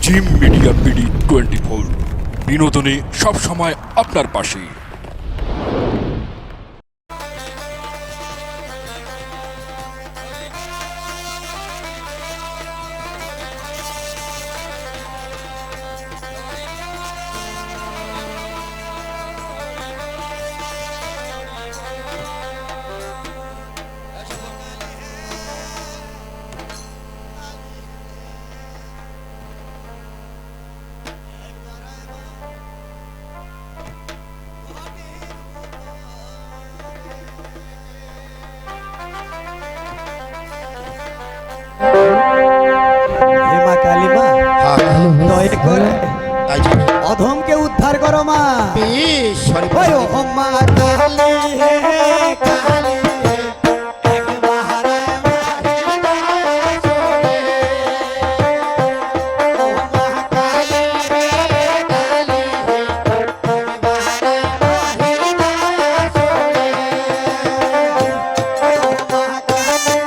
Gym media BD 24 বিনোদনে সব সময় আপনার পাশে। হেমা কালিমা দয়া করে তাই যে অধমকে উদ্ধার করো মা। বেশ সরি ওই ও মা কালী হে কালী হে, একবার আমারে দয়া করে। ও মা কালী হে কালী হে, একবার আমারে দয়া করে। ও মা কালী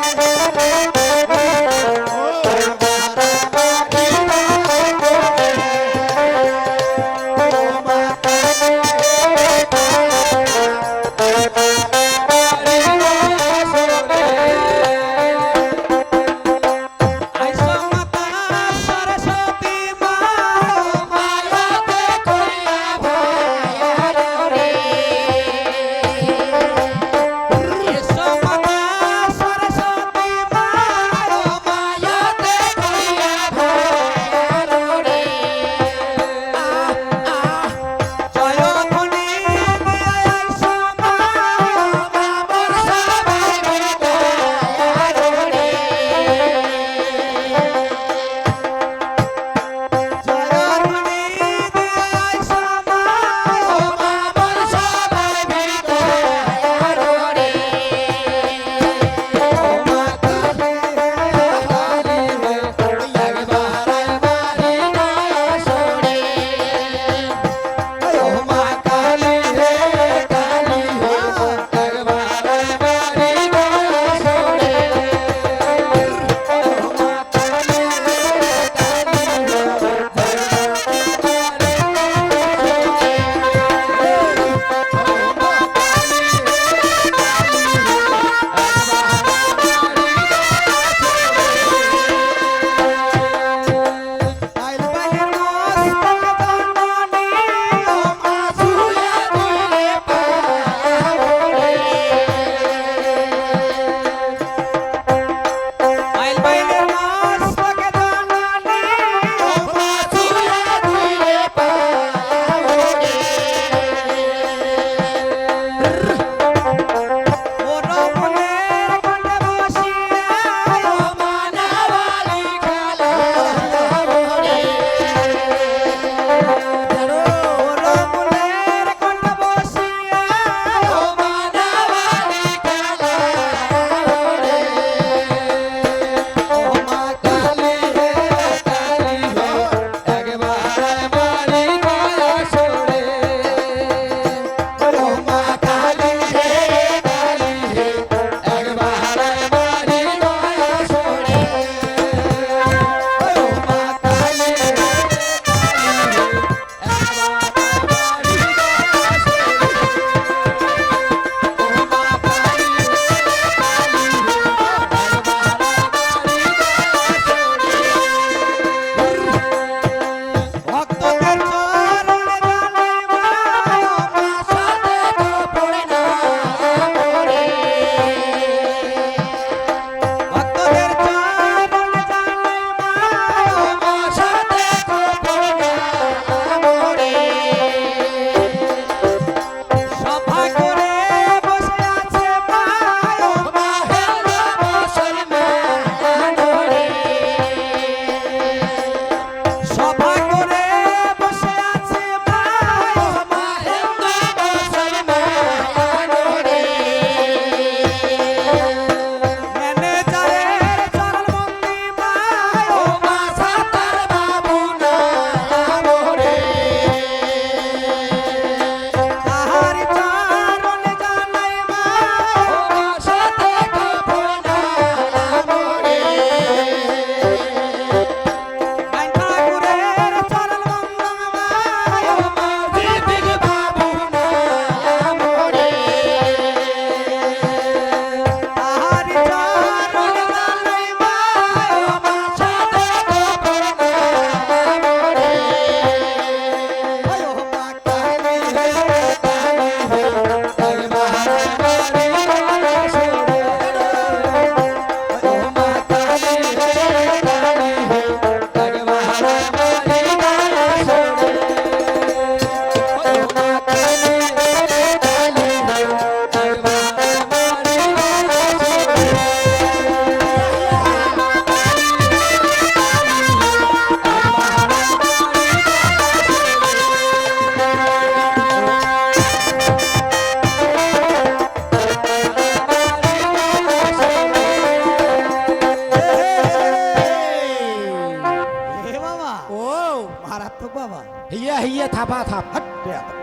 থাপা থাপ। হাট বেয়াদব।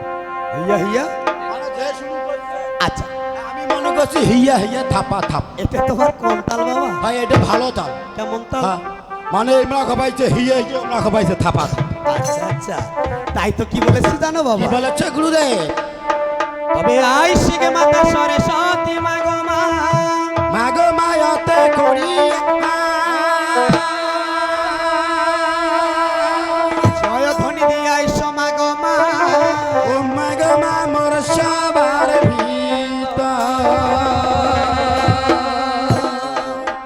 হিয়া হিয়া আচ্ছা আমি মনে করছি হিয়া হিয়া থাপা থাপ। এটা তোমার কোন তাল বাবা? ভাই এটা ভালো তাল। কেমন তাল? হ্যাঁ, মানে এমরা খাবাইছে হিয়া হিয়া, এমরা খাবাইছে থাপা থাপ। আচ্ছা আচ্ছা তাই তো কি বলেছি জানো কি বাবা? বলেছে গুরুদেব? তবে আই শিখে মাতা সরস্বতী মাগো মা মাগো মায়াতে করি জয় ধ্বনি দিয়ে আইস মাগো মা ও মাগো মা মোর সবার ভিতর।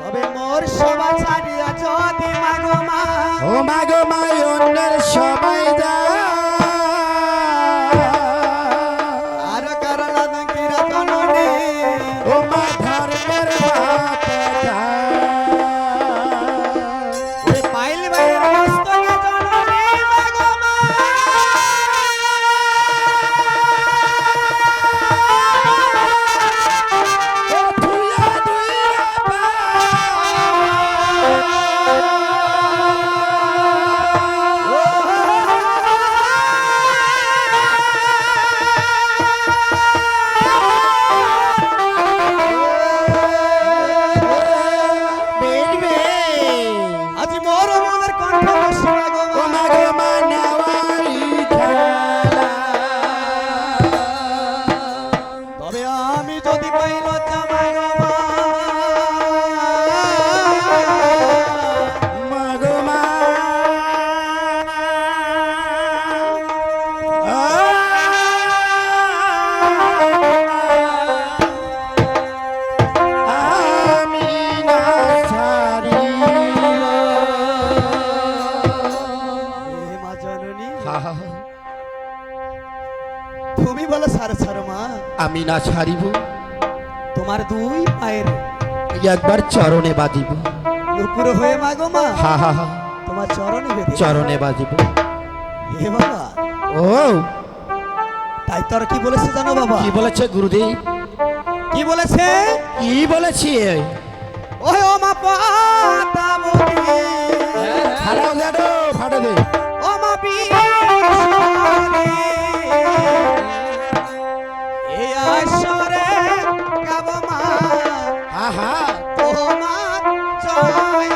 তবে মোর সবা ছাড়িয়া যদি মাগো মা ও মাগো মা অন্যের সবাই যা আর কারণ কিরা জননী ও মা ধর্মের বাত যা। ওরে পাইল বাইরের মস্তকে জননী মাগো মা ও ধুইয়া ধুইয়া পা। বেলবে আজি মোর মনের কণ্ঠ বসি মাগো ও মা মাগো মা নেওয়ারি খেলা। তবে আমি যদি পাই লজ্জা মাগো মা মাগো মা আমি না ছাড়িব। এ মা জননী হা হা হা। তুমি বলো সারে সারো মা আমি না ছাড়িব, তোমার দুই পায়ের একবার চরণে বাজিব। নুপুর হয়ে মাগো মা হা হা হা, তোমার চরণে বেঁধে চরণে বাজিব। হে বাবা ও তাই তোর কি বলেছে জানো বাবা? কি বলেছে গুরুদেব? কি বলেছে? কি বলেছি? ওহে ও মা পাতাবতী ফাটাও দে, ফাটা দে। ও মা বিশ্বরী এই আসরে গাব মা হা হা, তোমার জয়